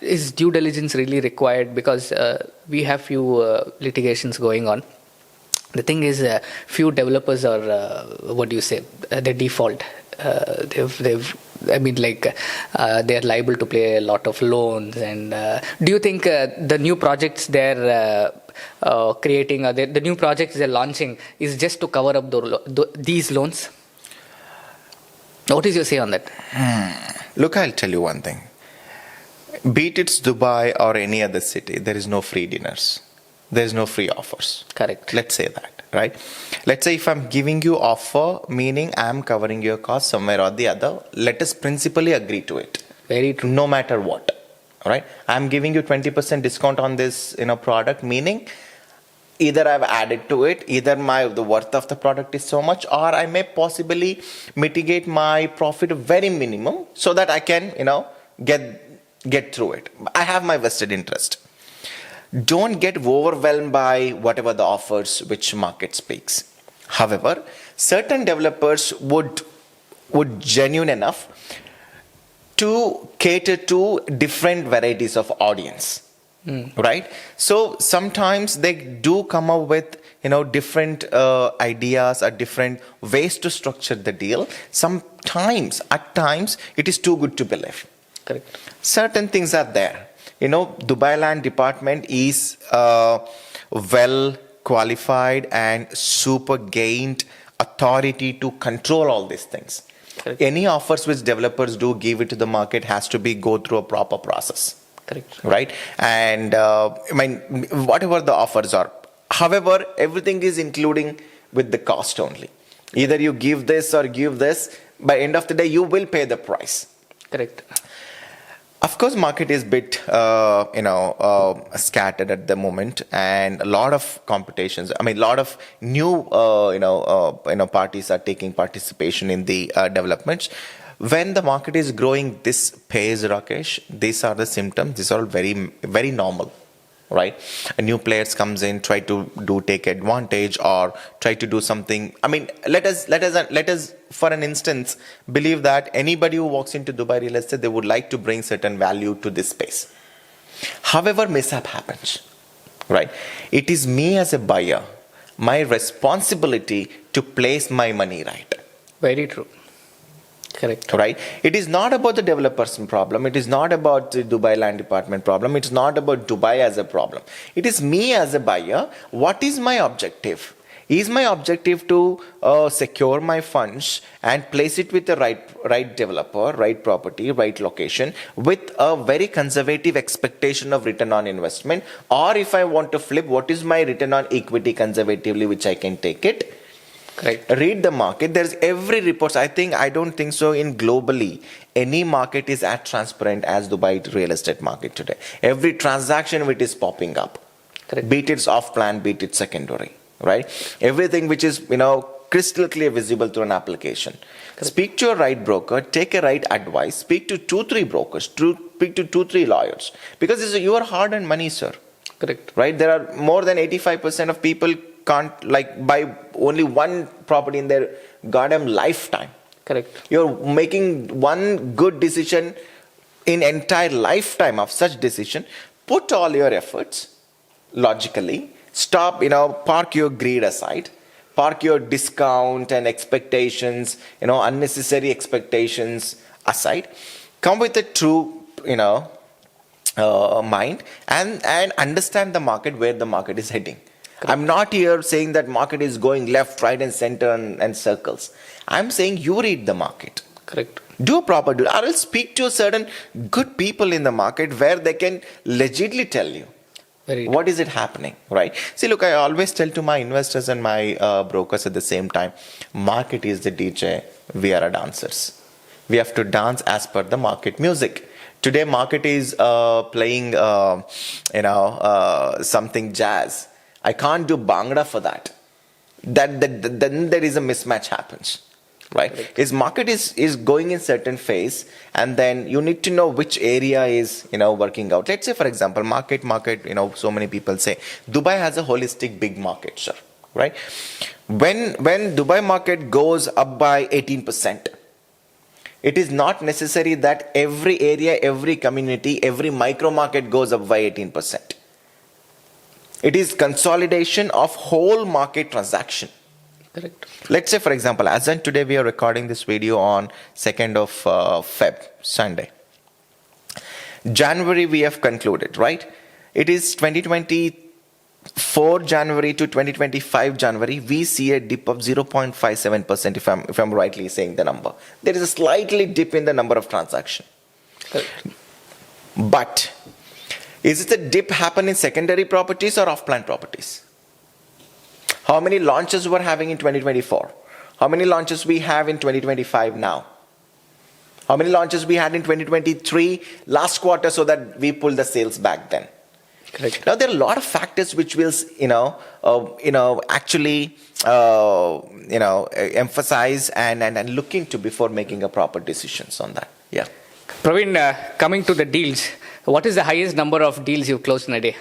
Is due diligence really required? Because we have few litigations going on. The thing is, few developers are, they default. They're liable to pay a lot of loans. And do you think the new projects they're creating, the new projects they're launching, is just to cover up these loans? What is your say on that? Look, I'll tell you one thing. Be it's Dubai or any other city, there is no free dinners. There is no free offers. Correct. Let's say that, right? Let's say if I'm giving you offer, meaning I'm covering your cost somewhere or the other, let us principally agree to it. Very true. No matter what, all right? I'm giving you 20% discount on this product, meaning either I've added to it, either the worth of the product is so much, or I may possibly mitigate my profit very minimum so that I can, get through it. I have my vested interest. Don't get overwhelmed by whatever the offers which market speaks. However, certain developers would genuine enough to cater to different varieties of audience, right? So sometimes they do come up with different ideas or different ways to structure the deal. At times, it is too good to believe. Correct. Certain things are there. Dubai Land Department is well qualified and super gained authority to control all these things. Correct. Any offers which developers do give it to the market has to go through a proper process. Correct. Right? And whatever the offers are. However, everything is including with the cost only. Either you give this or give this, by end of the day, you will pay the price. Correct. Of course, market is a bit, scattered at the moment, and a lot of competitions. A lot of new, parties are taking participation in the developments. When the market is growing this pace, Rakesh, these are the symptoms. These are all very, very normal. right? A new players comes in, try to take advantage or try to do something. I mean, let us for an instance believe that anybody who walks into Dubai real estate, they would like to bring certain value to this space. However, mishap happens, right? It is me as a buyer, my responsibility to place my money right. Very true. Correct. Right? It is not about the developer's problem. It is not about the Dubai Land Department problem. It's not about Dubai as a problem. It is me as a buyer. What is my objective? Is my objective to secure my funds and place it with the right developer, right property, right location, with a very conservative expectation of return on investment? Or if I want to flip, what is my return on equity conservatively, which I can take it? Correct. Read the market. There's every report. I don't think so in globally any market is as transparent as Dubai real estate market today. Every transaction which is popping up, Correct. be it off plan, be it secondary, right? Everything which is crystal clear visible through an application. Correct. Speak to your right broker, take a right advice, speak to 2-3 brokers, speak to 2-3 lawyers, because this is your hard-earned money, sir. Correct. Right? There are more than 85% of people can't buy only one property in their goddamn lifetime. Correct. You're making one good decision in entire lifetime of such decision. Put all your efforts logically. Stop, park your greed aside. Park your discount and expectations, unnecessary expectations aside. Come with a true, mind and understand the market, where the market is heading. Correct. I'm not here saying that market is going left, right, and center and circles. I'm saying you read the market. Correct. Do a proper do. I will speak to certain good people in the market where they can legitimately tell you what is it happening, right? See, look, I always tell to my investors and my brokers at the same time, market is the DJ, we are dancers. We have to dance as per the market music. Today, market is playing, something jazz. I can't do Bhangra for that. Then there is a mismatch happens, right? Correct. Is market is going in certain phase, and then you need to know which area is working out. Let's say, for example, market. So many people say Dubai has a holistic big market, sir, right? When Dubai market goes up by 18%, it is not necessary that every area, every community, every micro market goes up by 18%. It is consolidation of whole market transaction. Correct. Let's say, for example, as in today we are recording this video on 2nd of Feb, Sunday. January we have concluded, right? It is 2024 January to 2025 January. We see a dip of 0.57%, if I'm rightly saying the number. There is a slightly dip in the number of transactions. But is it a dip happen in secondary properties or off-plan properties? How many launches we're having in 2024? How many launches we have in 2025 now? How many launches we had in 2023 last quarter, so that we pulled the sales back then? Correct. Now there are a lot of factors which will actually emphasize and look into before making a proper decisions on that. Yeah. Praveen, coming to the deals, what is the highest number of deals you've closed in a day?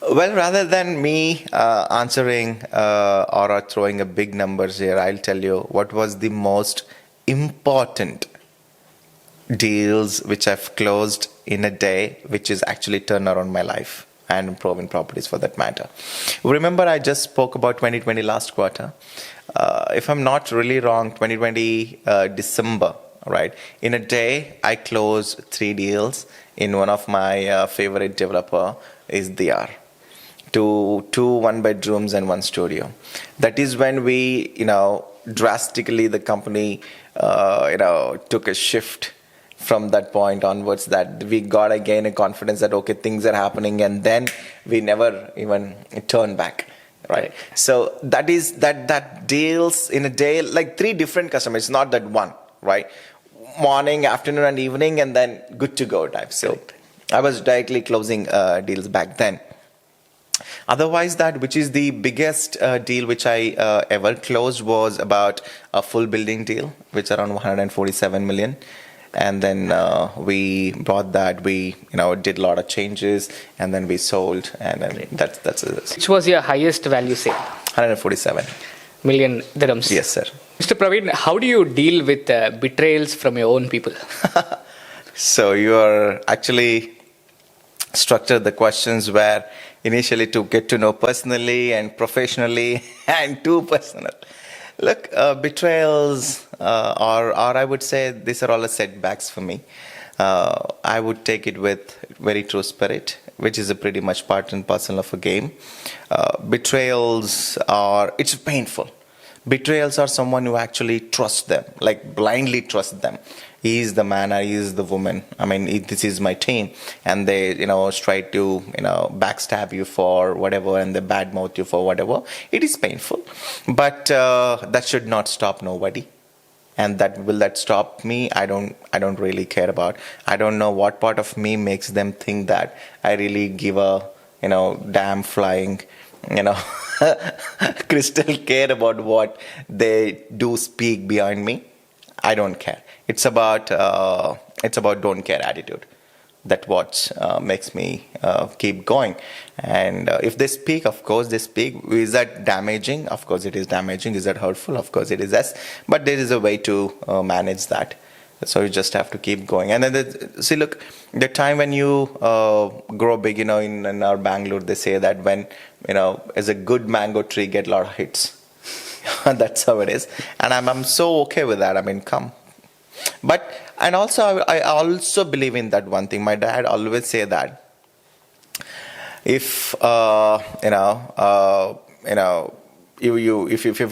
Well, rather than me answering or throwing a big numbers here, I'll tell you what was the most important deals which I've closed in a day, which is actually turned around my life and Prowin Properties for that matter. Remember, I just spoke about 2020 last quarter. If I'm not really wrong, 2020 December, right? In a day, I closed 3 deals. In one of my favorite developer is DR. Two 1-bedrooms and 1 studio. That is when we, drastically the company, took a shift from that point onwards, that we got again a confidence that, okay, things are happening, and then we never even turn back. Right. So that is that deals in a day, like 3 different customers, not that one, right? Morning, afternoon, and evening, and then good to go type. So I was directly closing deals back then. Otherwise, that which is the biggest deal which I ever closed was about a full building deal, which around 147 million. and then we brought that. We did a lot of changes, and then we sold, and then that's it. Which was your highest value sale? 147 million dirhams. Yes, sir. Mr. Praveen, how do you deal with betrayals from your own people? So you are actually structured the questions where initially to get to know personally and professionally and too personal. Look, betrayals or I would say these are all the setbacks for me. I would take it with very true spirit, which is a pretty much part and parcel of a game. Betrayals it's painful. Betrayals are someone who actually trusts them, like blindly trust them. He is the man or he is the woman. I mean, this is my team. And they, try to, backstab you for whatever and they badmouth you for whatever. It is painful. But that should not stop nobody. And will that stop me? I don't really care about. I don't know what part of me makes them think that I really give a, damn flying, crystal care about what they do speak behind me. I don't care. It's about don't care attitude. That what makes me keep going. And if they speak, of course they speak. Is that damaging? Of course it is damaging. Is that hurtful? Of course it is. Yes. But there is a way to manage that. So you just have to keep going. And then see, look, the time when you grow big, in our Bangalore, they say that when as a good mango tree, get a lot of hits. That's how it is. And I'm so okay with that. I mean, come. But, and also, I also believe in that one thing. My dad always say that if, if a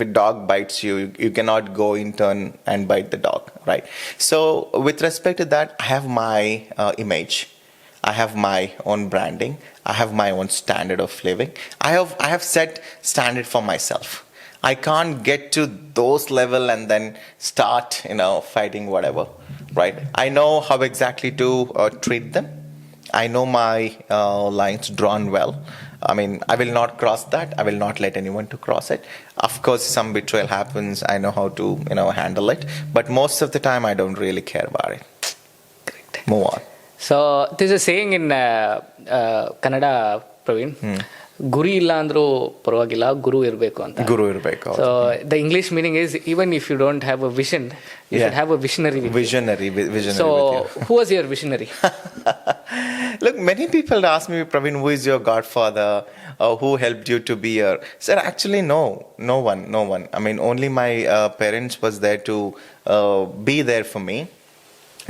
dog bites you, you cannot go in turn and bite the dog, right? So with respect to that, I have my image. I have my own branding. I have my own standard of living. I have set standard for myself. I can't get to those level and then start, fighting whatever, right? I know how exactly to treat them. I know my lines drawn well. I mean, I will not cross that. I will not let anyone to cross it. Of course, some betrayal happens. I know how to, handle it. But most of the time, I don't really care about it. Correct. Move on. So there's a saying in Kannada, Praveen. ಗುರಿ ಇಲ್ಲ ಅಂದ್ರೂ ಪರವಾಗಿಲ್ಲ ಗುರು ಇರಬೇಕು ಅಂತ ಗುರು ಇರಬೇಕು so the English meaning is even if you don't have a vision you should have a visionary so who was your visionary Look, many people ask me, Praveen, who is your godfather? Who helped you to be here? Sir, actually, no one. I mean, only my parents was there to be there for me.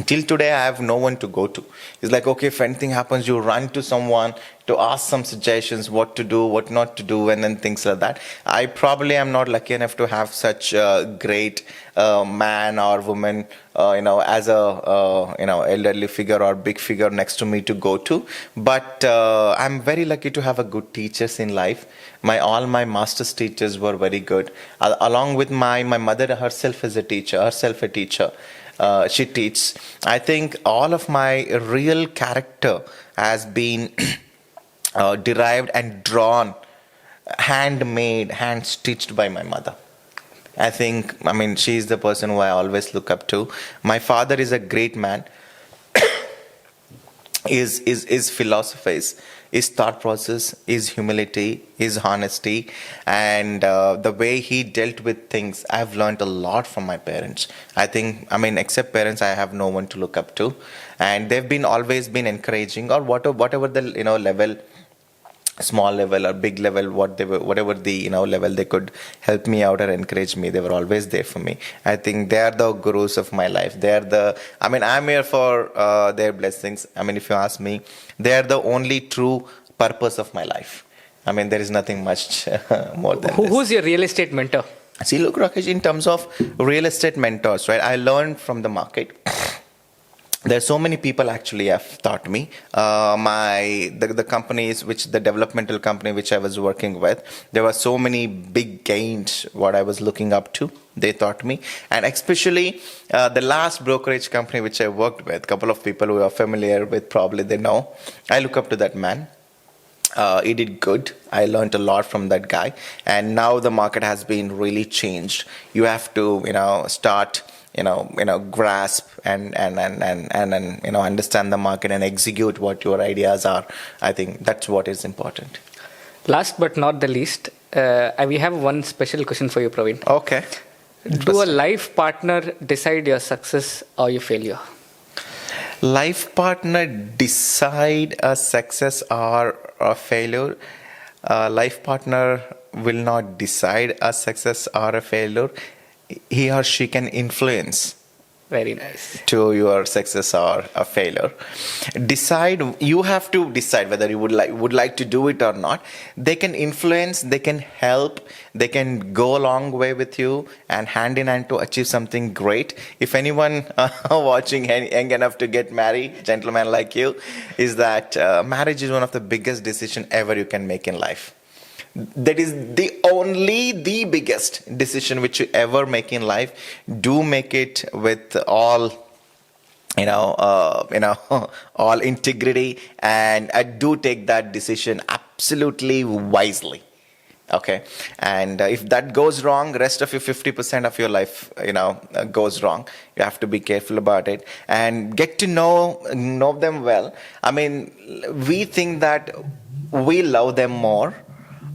Till today, I have no one to go to. It's like, okay, if anything happens, you run to someone to ask some suggestions, what to do, what not to do, and then things like that. I probably am not lucky enough to have such a great man or woman, as a, elderly figure or big figure next to me to go to. But I'm very lucky to have a good teachers in life. All my master's teachers were very good. Along with my mother herself is a teacher. She teaches. I think all of my real character has been derived and drawn, handmade, hand-stitched by my mother. I mean, she is the person who I always look up to. My father is a great man. His philosophies, his thought process, his humility, his honesty, and the way he dealt with things. I've learned a lot from my parents. Except parents, I have no one to look up to, and they've always been encouraging, or whatever the level, small level or big level, whatever the level they could help me out or encourage me. They were always there for me. I think they are the gurus of my life. I'm here for their blessings. If you ask me, they are the only true purpose of my life. There is nothing much more than this. Who's your real estate mentor? See, look, Rakesh, in terms of real estate mentors, right? I learned from the market. There are so many people actually have taught me. The companies, the developmental company which I was working with, there were so many big gains what I was looking up to. They taught me. And especially the last brokerage company which I worked with, a couple of people who are familiar with probably they know. I look up to that man. He did good. I learned a lot from that guy. And now the market has been really changed. You have to, start grasp and understand the market and execute what your ideas are. I think that's what is important. Last but not the least, we have one special question for you, Praveen. Okay. Do a life partner decide your success or your failure? Life partner decide a success or a failure. Life partner will not decide a success or a failure. He or she can influence Very nice. to your success or a failure. You have to decide whether you would like to do it or not. They can influence, they can help, they can go a long way with you and hand in hand to achieve something great. If anyone watching young enough to get married, gentleman like you, is that marriage is one of the biggest decisions ever you can make in life. That is the biggest decision which you ever make in life. Do make it with all all integrity, and do take that decision absolutely wisely. Okay, and if that goes wrong, rest of your 50% of your life goes wrong. You have to be careful about it and get to know them well. I mean, we think that we love them more,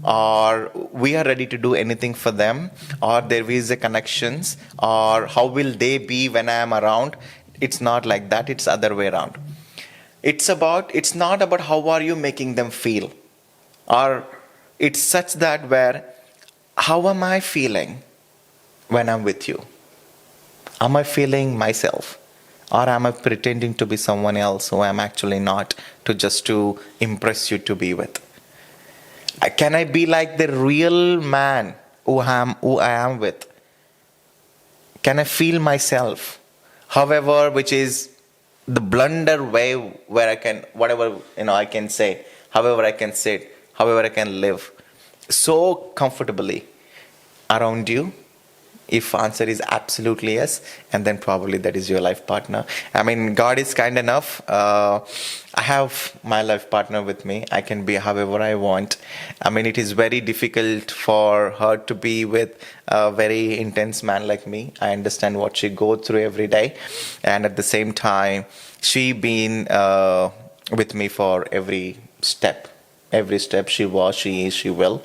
or we are ready to do anything for them, or there is a connections, or how will they be when I am around. It's not like that. It's other way around. It's not about how are you making them feel, or it's such that where how am I feeling when I'm with you? Am I feeling myself, or am I pretending to be someone else who I'm actually not, to impress you to be with? Can I be like the real man who I am with? Can I feel myself? However, which is the blunder way where I can, whatever I can say, however I can sit, however I can live so comfortably around you. If answer is absolutely yes, and then probably that is your life partner. I mean, God is kind enough. I have my life partner with me. I can be however I want. I mean, it is very difficult for her to be with a very intense man like me. I understand what she goes through every day, and at the same time, she been with me for every step. Every step she was, she is, she will.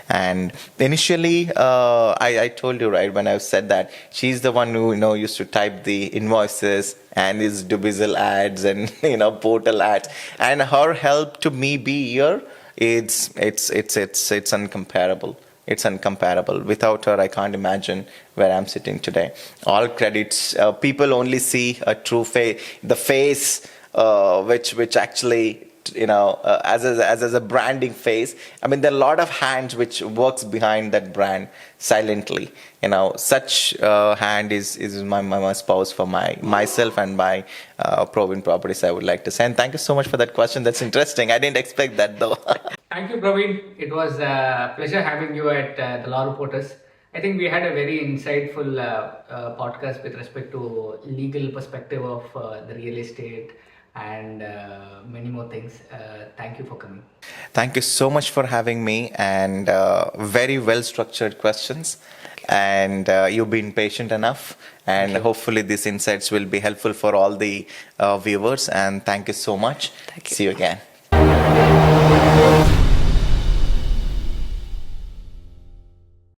And initially, I told you, right, when I said that, she's the one who, used to type the invoices and is Dubizzle ads and, portal ads. And her help to me be here, it's uncomparable. It's uncomparable. Without her, I can't imagine where I'm sitting today. All credits, people only see a true face, the face, which actually, as a branding phase. I mean, there are a lot of hands which works behind that brand silently. Such hand is my spouse for myself and my Prowin properties, I would like to say. And thank you so much for that question. That's interesting. I didn't expect that though. Thank you, Praveen. It was a pleasure having you at the Law Reporters. I think we had a very insightful podcast with respect to legal perspective of the real estate and many more things. Thank you for coming. Thank you so much for having me, and very well structured questions. And you've been patient enough, and hopefully these insights will be helpful for all the viewers. And thank you so much. Thank you. See you again.